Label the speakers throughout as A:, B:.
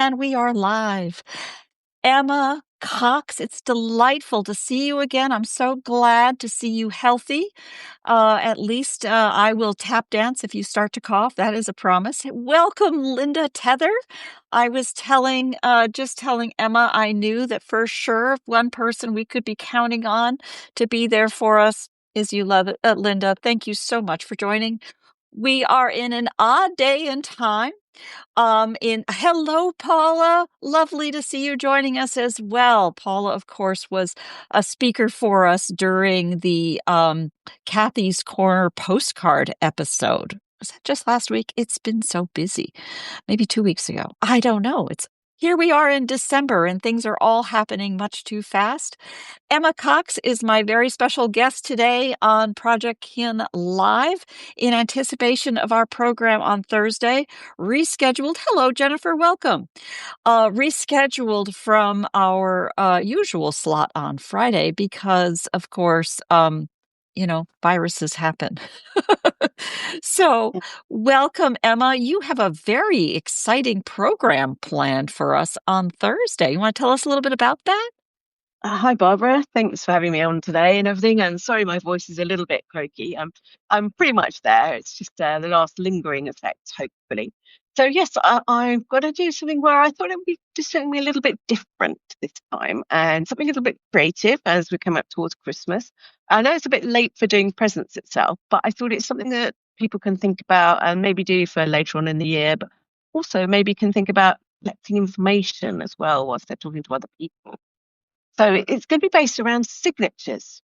A: And we are live. Emma Cox, it's delightful to see you again. I'm so glad to see you healthy. At least I will tap dance if you start to cough. That is a promise. Welcome, Linda Tether. I was just telling Emma I knew that for sure one person we could be counting on to be there for us is you, Linda. Thank you so much for joining. We are in an odd day and time. Hello, Paula. Lovely to see you joining us as well. Paula, of course, was a speaker for us during the Kathy's Corner postcard episode. Was that just last week? It's been so busy. Maybe 2 weeks ago. I don't know. Here we are in December and things are all happening much too fast. Emma Cox is my very special guest today on Projectkin Live in anticipation of our program on Thursday, rescheduled. Hello, Jennifer. Welcome. Rescheduled from our usual slot on Friday because, of course, viruses happen. So, welcome, Emma. You have a very exciting program planned for us on Thursday. You want to tell us a little bit about that?
B: Hi, Barbara. Thanks for having me on today and everything. And sorry, my voice is a little bit croaky. I'm pretty much there. It's just the last lingering effects, hopefully. So yes, I've got to do something where I thought it would be just something a little bit different this time and something a little bit creative as we come up towards Christmas. I know it's a bit late for doing presents itself, but I thought it's something that people can think about and maybe do for later on in the year, but also maybe can think about collecting information as well whilst they're talking to other people. So it's going to be based around signatures.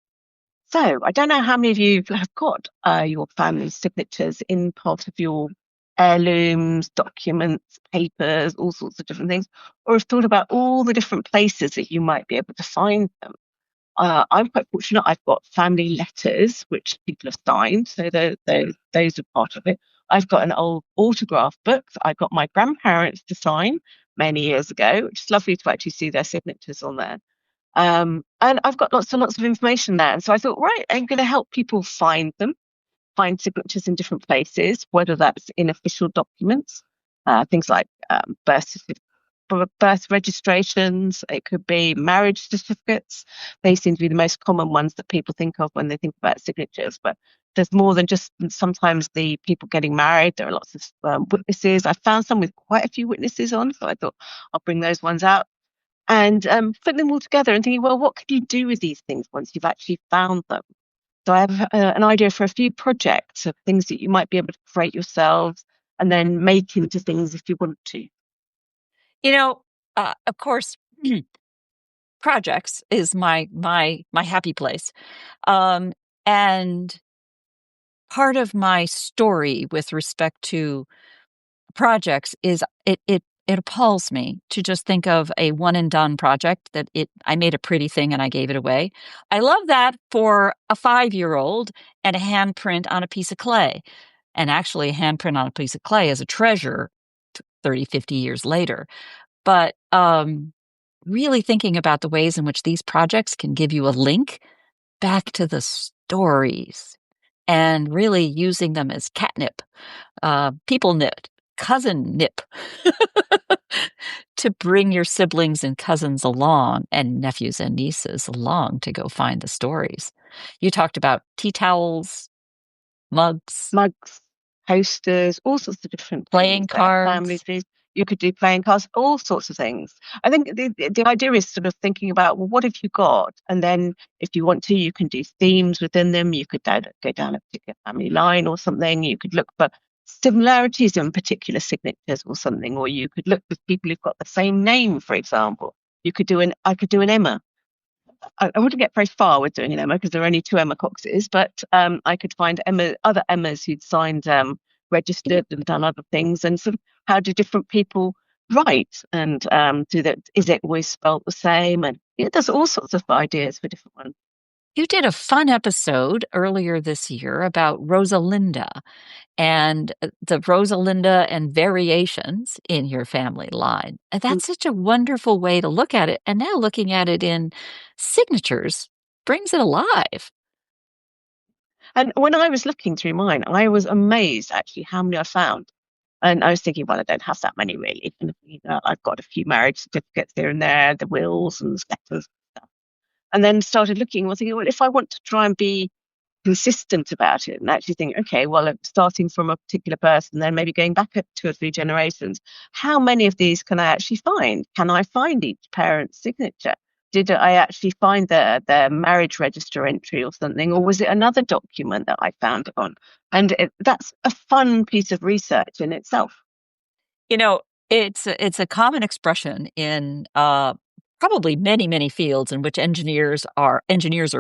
B: So I don't know how many of you have got your family's signatures in part of your heirlooms, documents, papers, all sorts of different things, or have thought about all the different places that you might be able to find them. I'm quite fortunate. I've got family letters, which people have signed. So those are part of it. I've got an old autograph book that I got my grandparents to sign many years ago, which is lovely to actually see their signatures on there. And I've got lots and lots of information there. And so I thought, right, I'm going to help people find them, find signatures in different places, whether that's in official documents, things like birth registrations. It could be marriage certificates. They seem to be the most common ones that people think of when they think about signatures. But there's more than just sometimes the people getting married. There are lots of witnesses. I found some with quite a few witnesses on, so I thought I'll bring those ones out and putting them all together and thinking, well, what could you do with these things once you've actually found them? So I have an idea for a few projects of things that you might be able to create yourselves and then make into things if you want to.
A: Of course, projects is my happy place. And part of my story with respect to projects is it appalls me to just think of a one and done project that I made a pretty thing and I gave it away. I love that for a 5-year-old and a handprint on a piece of clay. And actually a handprint on a piece of clay is a treasure 30, 50 years later. But really thinking about the ways in which these projects can give you a link back to the stories and really using them as catnip, people nip, cousin nip, to bring your siblings and cousins along and nephews and nieces along to go find the stories. You talked about tea towels, mugs,
B: posters, all sorts of different
A: playing
B: things
A: cards.
B: Families do. You could do playing cards, all sorts of things. I think the idea is sort of thinking about, well, what have you got? And then if you want to, you can do themes within them. You could go down a particular family line or something. You could look for similarities in particular signatures or something, or you could look for people who've got the same name, for example. I could do an Emma. I wouldn't get very far with doing an Emma because there are only 2 Emma Coxes, but I could find other Emmas who'd signed, registered and done other things, and sort of how do different people write and do that? Is it always spelt the same? And there's all sorts of ideas for different ones.
A: You did a fun episode earlier this year about Rosalinda and the Rosalinda and variations in your family line. And that's such a wonderful way to look at it. And now looking at it in signatures brings it alive.
B: And when I was looking through mine, I was amazed actually how many I found. And I was thinking, well, I don't have that many really. And, I've got a few marriage certificates here and there, the wills and letters and stuff. And then started looking, well, thinking, well, if I want to try and be consistent about it and actually think, okay, well, starting from a particular person, then maybe going back up 2 or 3 generations, how many of these can I actually find? Can I find each parent's signature? Did I actually find their marriage register entry or something, or was it another document that I found it on? And that's a fun piece of research in itself.
A: You know, it's a common expression in probably many fields in which engineers are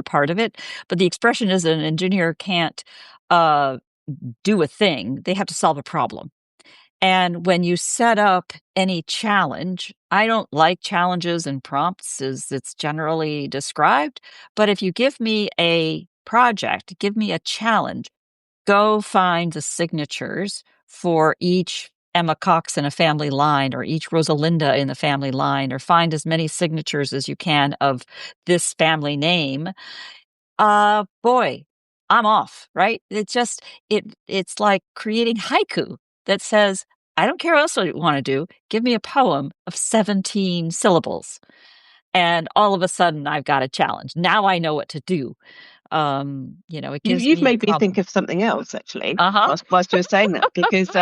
A: part of it. But the expression is that an engineer can't uh, do a thing; they have to solve a problem. And when you set up any challenge, I don't like challenges and prompts as it's generally described. But if you give me a project, give me a challenge, go find the signatures for each Emma Cox in a family line or each Rosalinda in the family line, or find as many signatures as you can of this family name. Boy, I'm off, right? It's like creating haiku that says, I don't care what else you want to do. Give me a poem of 17 syllables. And all of a sudden I've got a challenge. Now I know what to do. It gives
B: You've
A: me a
B: made me think
A: problem.
B: of something else actually,
A: Uh-huh.
B: whilst you were saying that, because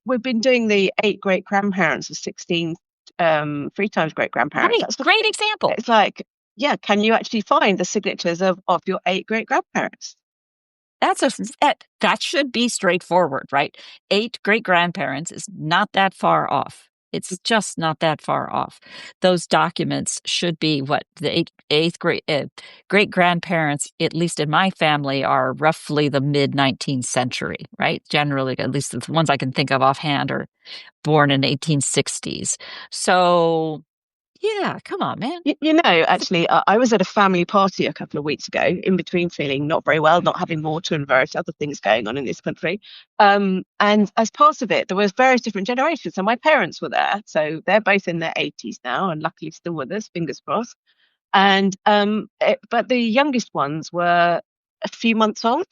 B: we've been doing the 8 great grandparents of 16 3 times great grandparents.
A: Right. Great example.
B: It's like, yeah, can you actually find the signatures of your 8 great grandparents?
A: That should be straightforward, right? 8 great grandparents is not that far off. It's just not that far off. Those documents should be what the eighth great grandparents, at least in my family, are roughly the mid 19th century, right? Generally, at least the ones I can think of offhand are born in 1860s. So, yeah, come on, man.
B: Actually, I was at a family party a couple of weeks ago, in between feeling not very well, not having water, and various other things going on in this country. And as part of it, there was various different generations. So my parents were there, so they're both in their 80s now, and luckily still with us, fingers crossed. But the youngest ones were a few months old,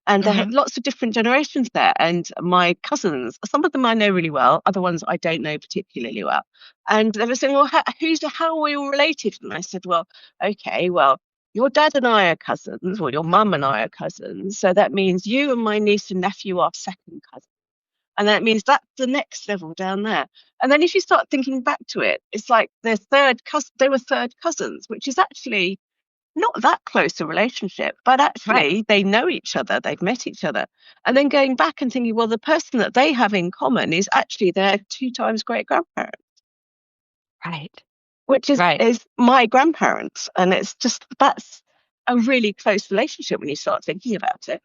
B: and they
A: Hmm.
B: had lots of different generations there. And my cousins, some of them I know really well, other ones I don't know particularly well. And they were saying, well, how are we all related? And I said, well, okay, well, your dad and I are cousins, or your mum and I are cousins. So that means you and my niece and nephew are second cousins. And that means that's the next level down there. And then if you start thinking back to it, it's like they were third cousins, which is actually not that close a relationship, but
A: Right,
B: actually they know each other, they've met each other. And then going back and thinking, well, the person that they have in common is actually their 2 times great grandparent,
A: right,
B: which
A: right.
B: is my grandparents. And it's just that's a really close relationship when you start thinking about it.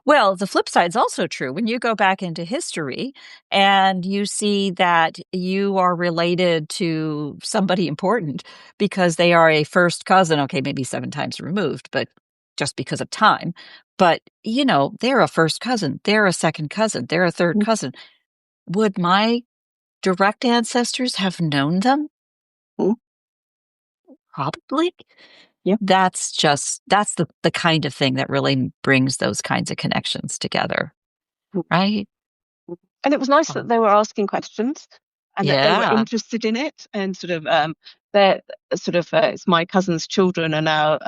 A: Well, the flip side is also true. When you go back into history and you see that you are related to somebody important because they are a first cousin, okay, maybe 7 times removed, but just because of time. But, they're a first cousin, they're a second cousin, they're a third cousin. Would my direct ancestors have known them?
B: Mhm.
A: Probably.
B: Yeah.
A: That's the kind of thing that really brings those kinds of connections together, right?
B: And it was nice that
A: Um,
B: they were asking questions and that they were
A: yeah.
B: interested in it. And they're it's my cousin's children are now,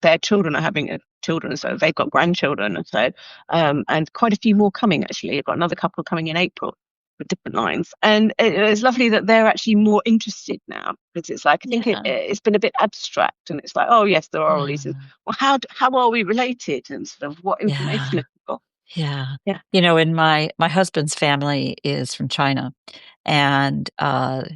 B: their children are having children, so they've got grandchildren. And so, and quite a few more coming actually. I've got another couple coming in April with different lines. And it's lovely that they're actually more interested now, because it's like, I think
A: Yeah.
B: it's been a bit abstract, and it's like, oh, yes, there are all these.
A: Yeah.
B: Well, how are we related, and sort of what information
A: Yeah.
B: have we got?
A: Yeah.
B: Yeah.
A: In my husband's family is from China, and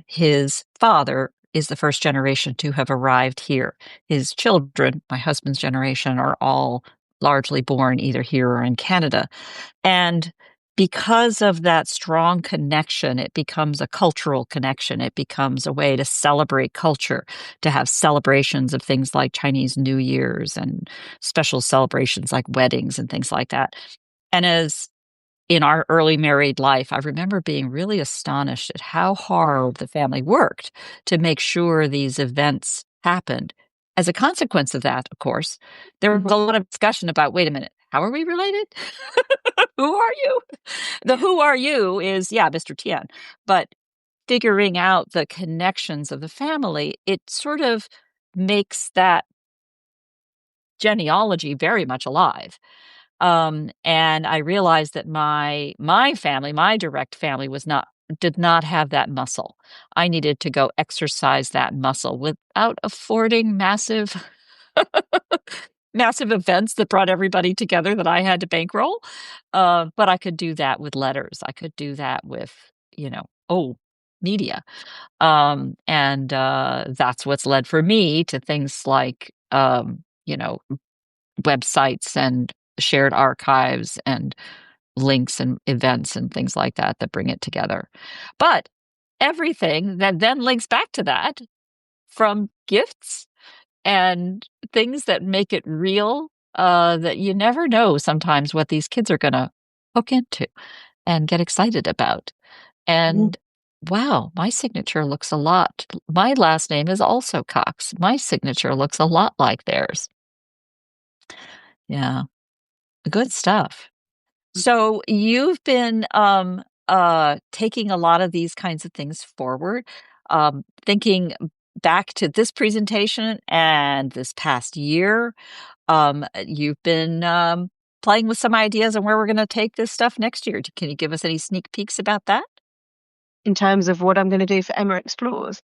A: his father is the first generation to have arrived here. His children, my husband's generation, are all largely born either here or in Canada. And because of that strong connection, it becomes a cultural connection. It becomes a way to celebrate culture, to have celebrations of things like Chinese New Year's and special celebrations like weddings and things like that. And as in our early married life, I remember being really astonished at how hard the family worked to make sure these events happened. As a consequence of that, of course, there was a lot of discussion about, wait a minute, how are we related? Who are you? The who are you is, yeah, Mr. Tien. But figuring out the connections of the family, it sort of makes that genealogy very much alive. And I realized that my family, my direct family, did not have that muscle. I needed to go exercise that muscle without affording massive massive events that brought everybody together that I had to bankroll. But I could do that with letters. I could do that with, media. And that's what's led for me to things like, websites and shared archives and links and events and things like that that bring it together. But everything that then links back to that, from gifts and things that make it real, that you never know sometimes what these kids are going to hook into and get excited about.
B: Mhm.
A: And wow, my signature looks a lot. My last name is also Cox. My signature looks a lot like theirs. Yeah, good stuff. So you've been taking a lot of these kinds of things forward, thinking back to this presentation and this past year. You've been playing with some ideas on where we're going to take this stuff next year. Can you give us any sneak peeks about that?
B: In terms of what I'm going to do for Emma Explores.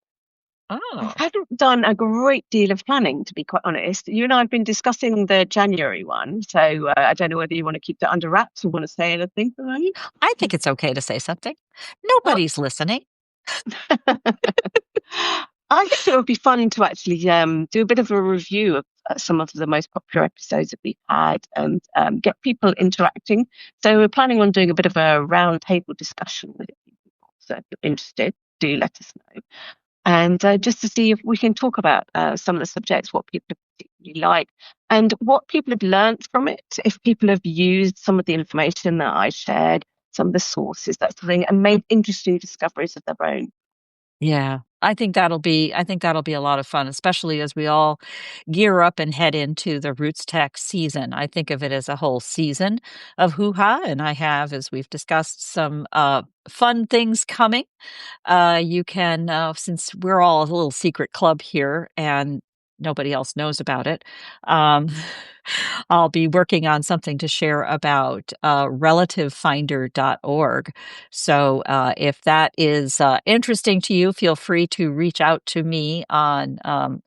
B: I
A: Oh,
B: haven't done a great deal of planning, to be quite honest. You and I have been discussing the January one, so I don't know whether you want to keep that under wraps or want to say anything for me.
A: I think it's okay to say something.
B: Well,
A: Nobody's listening.
B: I think it would be fun to actually do a bit of a review of some of the most popular episodes that we've had and get people interacting. So we're planning on doing a bit of a round table discussion with people. So if you're interested, do let us know. And just to see if we can talk about some of the subjects, what people have particularly like, and what people have learned from it, if people have used some of the information that I shared, some of the sources, that sort of thing, and made interesting discoveries of their own.
A: Yeah, I think that'll be a lot of fun, especially as we all gear up and head into the Roots Tech season. I think of it as a whole season of hoo-ha, and I have, as we've discussed, some fun things coming. You can, since we're all a little secret club here and nobody else knows about it, um, I'll be working on something to share about relativefinder.org. So if that is interesting to you, feel free to reach out to me on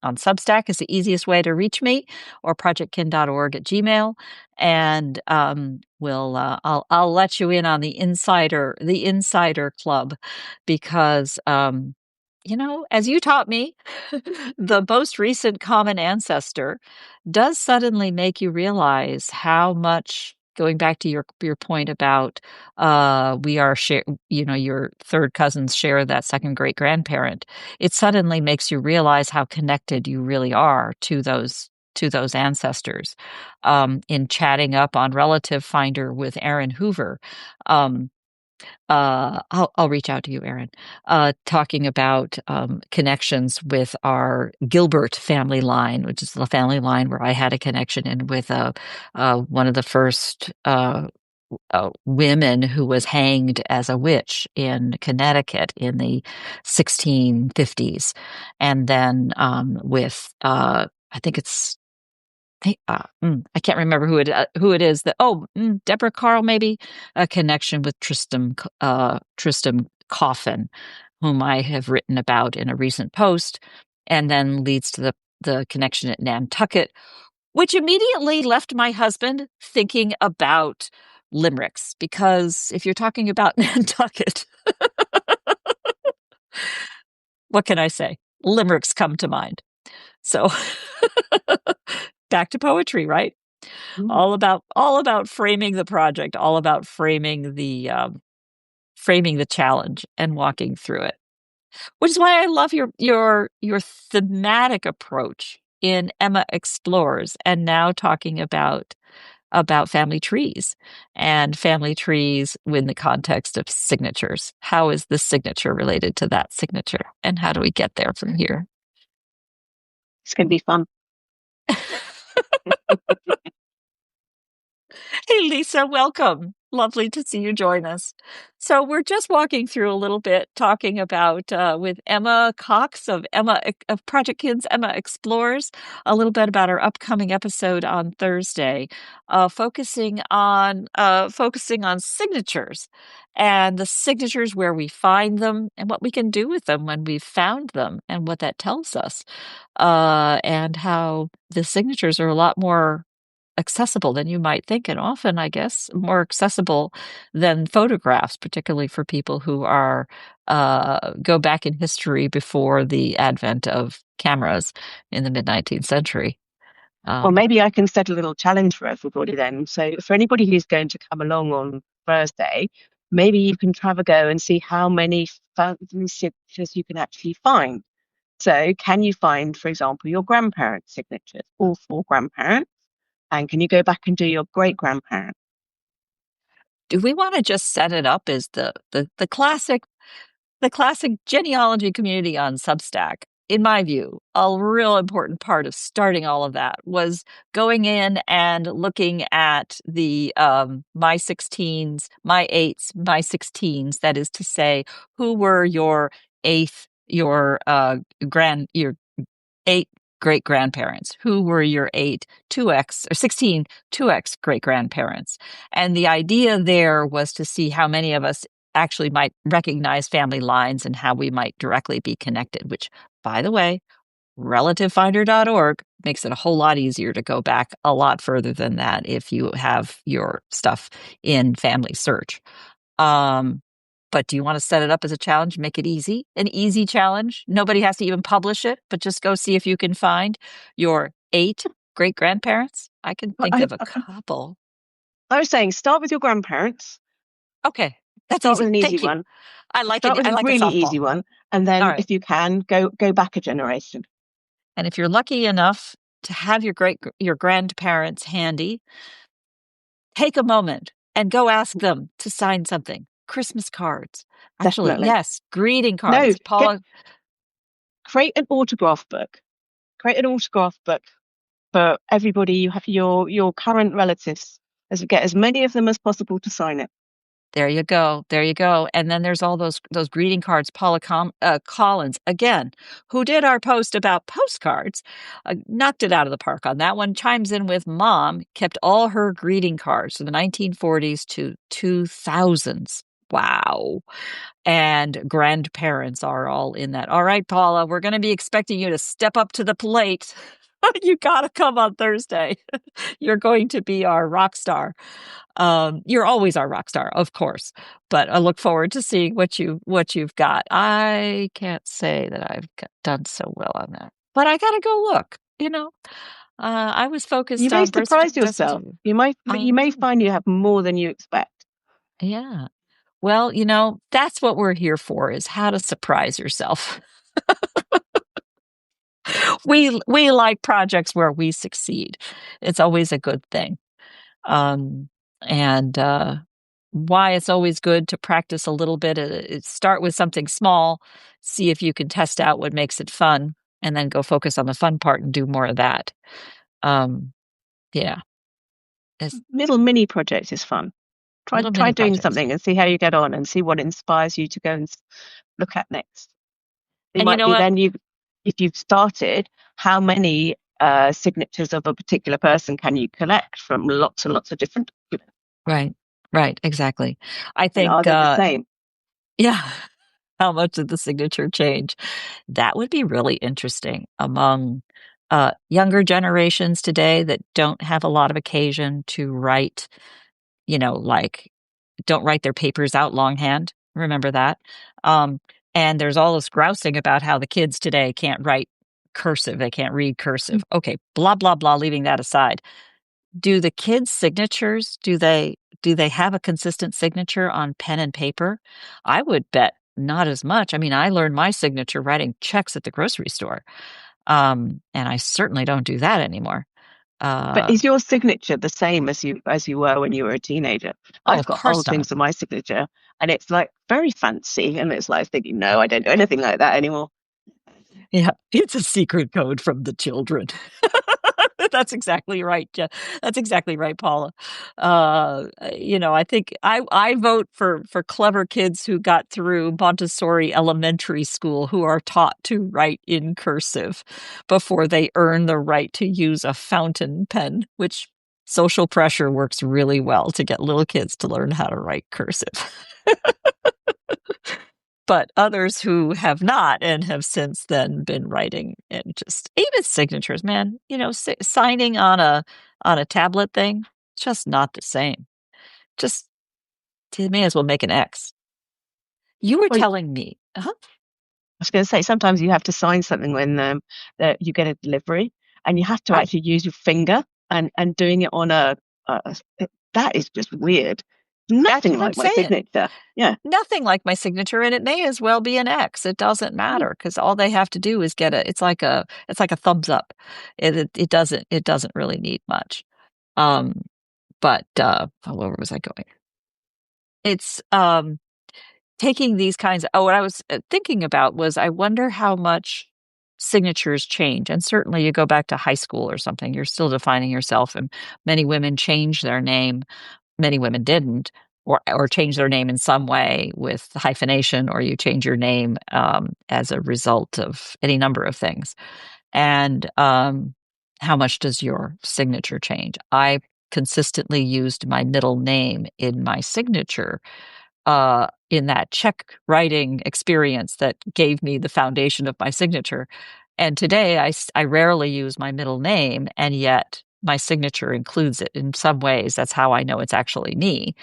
A: Substack is the easiest way to reach me, or projectkin.org at Gmail. And I'll let you in on the insider club, because as you taught me, the most recent common ancestor does suddenly make you realize how much, going back to your point about we are share your third cousins share that second great grandparent. It suddenly makes you realize how connected you really are to those ancestors. In chatting up on Relative Finder with Aaron Hoover, um, I'll reach out to you, Aaron, talking about connections with our Gilbert family line, which is the family line where I had a connection in with one of the first women who was hanged as a witch in Connecticut in the 1650s. And then with, I think it's I can't remember who it is that. Deborah Carl, maybe a connection with Tristram Coffin, whom I have written about in a recent post, and then leads to the connection at Nantucket, which immediately left my husband thinking about limericks, because if you're talking about Nantucket, what can I say? Limericks come to mind. So back to poetry, right?
B: Mm.
A: All about framing the project, all about framing the challenge and walking through it. Which is why I love your thematic approach in Emma Explores, and now talking about family trees, and family trees in the context of signatures. How is this signature related to that signature, and how do we get there from here?
B: It's going to be fun.
A: Hey, Lisa, welcome. Lovely to see you join us. So we're just walking through a little bit, talking about with Emma Cox of Projectkin's Emma Explores, a little bit about our upcoming episode on Thursday, focusing on signatures and the signatures where we find them and what we can do with them when we've found them and what that tells us, and how the signatures are a lot more accessible than you might think, and often, I guess, more accessible than photographs, particularly for people who are go back in history before the advent of cameras in the mid 19th century.
B: Well,
A: Um,
B: maybe I can set a little challenge for everybody then. So, for anybody who's going to come along on Thursday, maybe you can have a go and see how many family signatures you can actually find. So, can you find, for example, your grandparents' signatures, all four grandparents? And can you go back and do your great grandparents?
A: do we want to just set it up as the classic genealogy community on Substack? In my view, a real important part of starting all of that was going in and looking at the my 16s, my 8s, my 16s. That is to say, who were your eighth, your eight great grandparents? Who were your eight 2x or 16 2x great grandparents? And the idea there was to see how many of us actually might recognize family lines and how we might directly be connected, which, by the way, relativefinder.org makes it a whole lot easier to go back a lot further than that if you have your stuff in family search. Um, but do you want to set it up as a challenge? Make it easy, an easy challenge. Nobody has to even publish it, but just go see if you can find your eight great grandparents. I can
B: Well,
A: think of a couple.
B: I was saying start with your grandparents,
A: Okay, that's
B: start with
A: easy.
B: an easy
A: Thank you.
B: one,
A: I like
B: start
A: it.
B: with
A: I
B: a
A: like a
B: really
A: softball.
B: easy one, and
A: All
B: then
A: right.
B: if you can, go back a generation.
A: And if you're lucky enough to have your grandparents handy, take a moment and go ask them to sign something. Christmas cards. Actually,
B: Definitely.
A: yes, greeting
B: No,
A: cards.
B: get
A: Paula,
B: create an autograph book. Create an autograph book for everybody. You have your current relatives. Get as many of them as possible to sign it.
A: there you go. There you go. And then there's all those greeting cards. Collins, again, who did our post about postcards, knocked it out of the park on that one. Chimes in with mom, kept all her greeting cards from the 1940s to 2000s. Wow. And grandparents are all in that. All right, Paula, we're going to be expecting you to step up to the plate. You got to come on Thursday. You're going to be our rock star. You're always our rock star, of course, but I look forward to seeing what you've got. I can't say that I've done so well on that, but I got to go look. I was
B: You
A: focused
B: may
A: on
B: surprise
A: death
B: yourself.
A: certificate.
B: You may find you have more than you expect.
A: Yeah. Well, that's what we're here for, is how to surprise yourself. We like projects where we succeed. It's always a good thing. Um, and why it's always good to practice a little bit. Start with something small, see if you can test out what makes it fun, and then go focus on the fun part and do more of that. Um, yeah, it's
B: Little mini project is fun. Try
A: little
B: try
A: mini
B: doing
A: projects.
B: something and see how you get on and see what inspires you to go and look at next. It
A: And you
B: might
A: know
B: be
A: what?
B: then if you've started, how many signatures of a particular person can you collect from lots and lots of different documents?
A: Right, right, exactly. I
B: And are
A: think,
B: they the same?
A: yeah. How much did the signature change? That would be really interesting among younger generations today that don't have a lot of occasion to write, like don't write their papers out longhand. Remember that? Um, and there's all this grousing about how the kids today can't write cursive, they can't read cursive. Okay, blah, blah, blah, leaving that aside. Do the kids' signatures, do they have a consistent signature on pen and paper? I would bet not as much. I mean, I learned my signature writing checks at the grocery store. And I certainly don't do that anymore.
B: But
A: Uh,
B: is your signature the same as you were when you were a teenager?
A: oh,
B: I've
A: of
B: got whole
A: course not.
B: things for my signature, and it's like very fancy, and it's like thinking, no, I don't do anything like that anymore.
A: Yeah, it's a secret code from the children. That's exactly right. Yeah, that's exactly right, Paula. I think I vote for clever kids who got through Montessori elementary school who are taught to write in cursive before they earn the right to use a fountain pen, which social pressure works really well to get little kids to learn how to write cursive. But others who have not and have since then been writing and just even signatures, man, signing on a tablet thing, just not the same. Just you may as well make an X. You were
B: Well, I
A: telling me,
B: was going to say sometimes you have to sign something when you get a delivery, and you have to
A: right?
B: actually use your finger and doing it on a that is just weird.
A: That's
B: Nothing
A: what I'm
B: like my
A: saying.
B: signature. Yeah.
A: Nothing like my signature, and it may as well be an X. It doesn't
B: Mm.
A: matter because all they have to do is get it's like a thumbs up. It doesn't really need much. Um, but where was I going? It's taking these kinds of, what I was thinking about was I wonder how much signatures change. And certainly you go back to high school or something, you're still defining yourself. And many women change their name. Many women didn't, or change their name in some way with hyphenation, or you change your name as a result of any number of things. And how much does your signature change? I consistently used my middle name in my signature in that check writing experience that gave me the foundation of my signature. And today I rarely use my middle name, and yet my signature includes it in some ways. That's how I know it's actually me.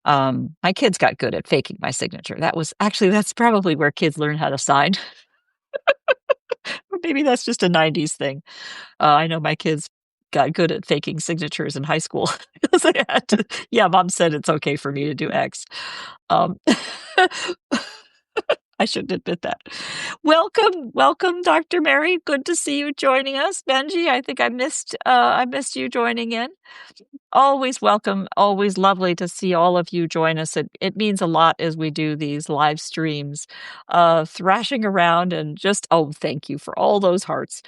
A: My kids got good at faking my signature. That's probably where kids learn how to sign. Or maybe that's just a 90s thing. I know my kids got good at faking signatures in high school because they had to. Yeah, mom said it's okay for me to do X. Um, I shouldn't admit that. Welcome, welcome, Dr. Mary. Good to see you joining us. Benji, I think I missed you joining in. Always welcome, always lovely to see all of you join us. It means a lot as we do these live streams, thrashing around and just, thank you for all those hearts,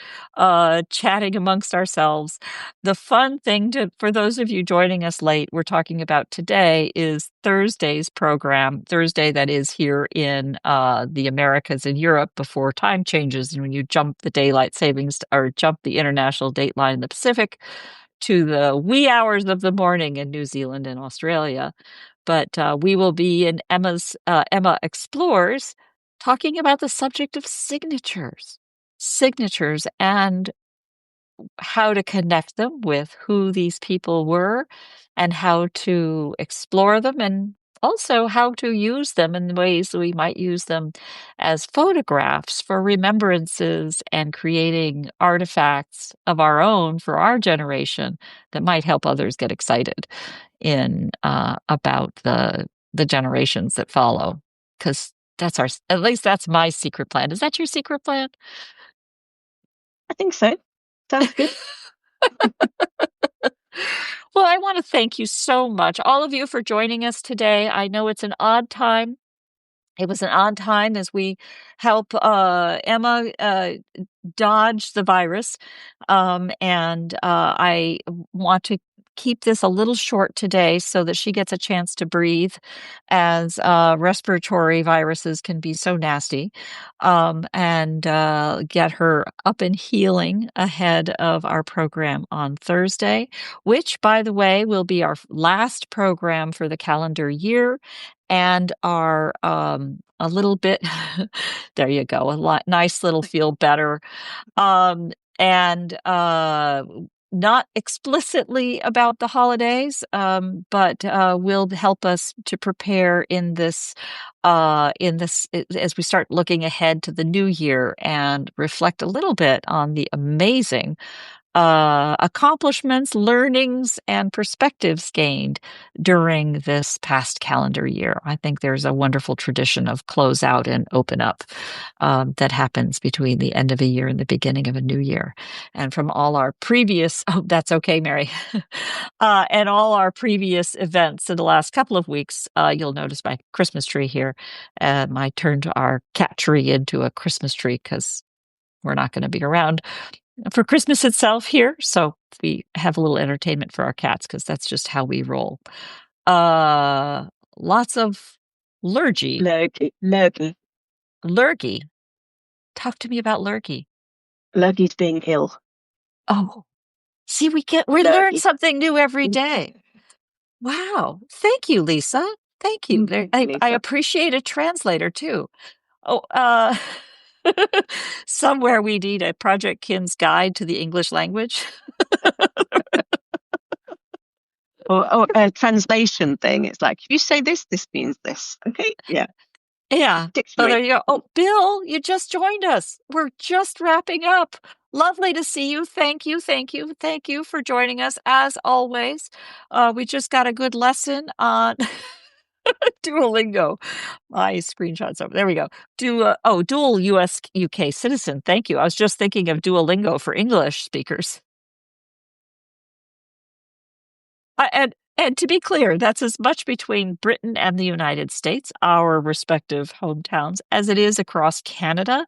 A: chatting amongst ourselves. The fun thing for those of you joining us late, we're talking about today is Thursday's program, Thursday that is here in the Americas and Europe before time changes. And when you jump the daylight savings or jump the international date line in the Pacific, to the wee hours of the morning in New Zealand and Australia. But we will be in Emma Explores talking about the subject of signatures and how to connect them with who these people were and how to explore them, and also how to use them in ways that we might use them as photographs for remembrances and creating artifacts of our own for our generation that might help others get excited in about the generations that follow. Because at least that's my secret plan. Is that your secret plan?
B: I think so. Sounds good.
A: Well, I want to thank you so much, all of you, for joining us today. I know it's an odd time. It was an odd time as we help Emma dodge the virus. And I want to keep this a little short today so that she gets a chance to breathe, as respiratory viruses can be so nasty, and get her up and healing ahead of our program on Thursday, which, by the way, will be our last program for the calendar year. And our a little bit there you go, nice little feel better, and not explicitly about the holidays, but will help us to prepare in this as we start looking ahead to the new year and reflect a little bit on the amazing accomplishments, learnings, and perspectives gained during this past calendar year. I think there's a wonderful tradition of close out and open up that happens between the end of a year and the beginning of a new year. And from all our previous, that's okay, Mary, and all our previous events in the last couple of weeks, you'll notice my Christmas tree here. I turned our cat tree into a Christmas tree because we're not going to be around for Christmas itself here. So we have a little entertainment for our cats because that's just how we roll. Uh, Lots of lurgy.
B: Lurgy, lurgy,
A: Lurgy. Talk to me about lurgy.
B: lurgy's being ill.
A: Oh, see, we learn
B: Lurgy.
A: something new every day. Wow. Thank you, Lisa. Thank you.
B: Thanks,
A: I
B: Lisa.
A: appreciate a translator too. Oh, somewhere we need a Projectkin's guide to the English language.
B: Or a translation thing. It's like, if you say this, this means this. Okay, yeah.
A: Yeah. Oh, there
B: Dictionary.
A: you go. Oh, Bill, you just joined us. We're just wrapping up. Lovely to see you. Thank you, thank you, thank you for joining us as always. We just got a good lesson on Duolingo. My screenshots over. There we go. Dual US UK citizen. Thank you. I was just thinking of Duolingo for English speakers. And to be clear, that's as much between Britain and the United States, our respective hometowns, as it is across Canada,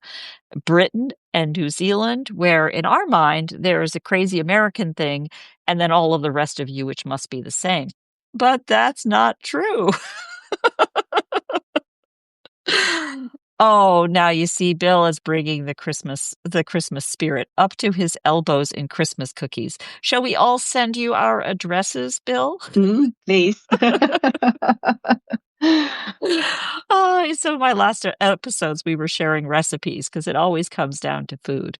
A: Britain, and New Zealand, where in our mind there is a crazy American thing, and then all of the rest of you, which must be the same. But that's not true. Oh, now you see Bill is bringing the Christmas spirit up to his elbows in Christmas cookies. Shall we all send you our addresses, Bill?
B: Please.
A: In some of my last episodes, we were sharing recipes because it always comes down to food.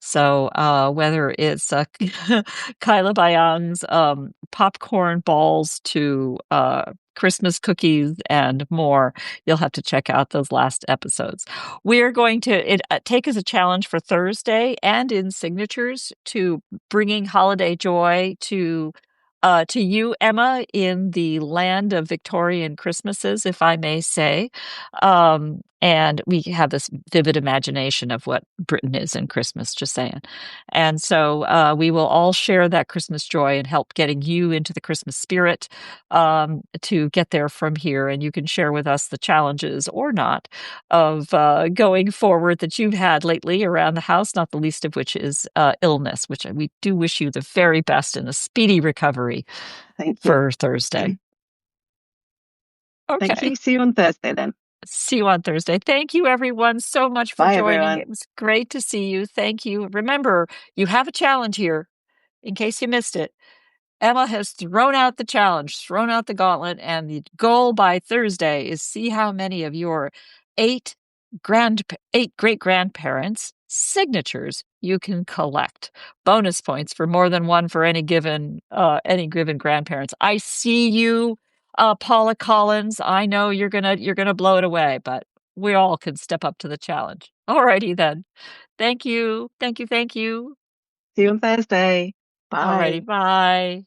A: So whether it's Kyla Bayang's popcorn balls to Christmas cookies and more, you'll have to check out those last episodes. We're going to take as a challenge for Thursday and in signatures to bringing holiday joy to you, Emma, in the land of Victorian Christmases, if I may say. And we have this vivid imagination of what Britain is in Christmas, just saying. And so we will all share that Christmas joy and help getting you into the Christmas spirit to get there from here. And you can share with us the challenges or not of going forward that you've had lately around the house, not the least of which is illness, which we do wish you the very best and a speedy recovery
B: Thank you.
A: for Thursday.
B: Thank
A: Okay.
B: you. See you on Thursday then.
A: See you on Thursday. Thank you, everyone, so much for
B: Bye,
A: joining.
B: everyone.
A: It was great to see you. Thank you. Remember, you have a challenge here in case you missed it. Emma has thrown out the challenge, thrown out the gauntlet, and the goal by Thursday is see how many of your eight great grandparents' signatures you can collect. Bonus points for more than one for any given grandparents. I see you, Paula Collins. I know you're gonna blow it away, but we all can step up to the challenge. Alrighty then. Thank you. Thank you. Thank you.
B: See you on Thursday.
A: Alrighty.
B: Bye.
A: Bye.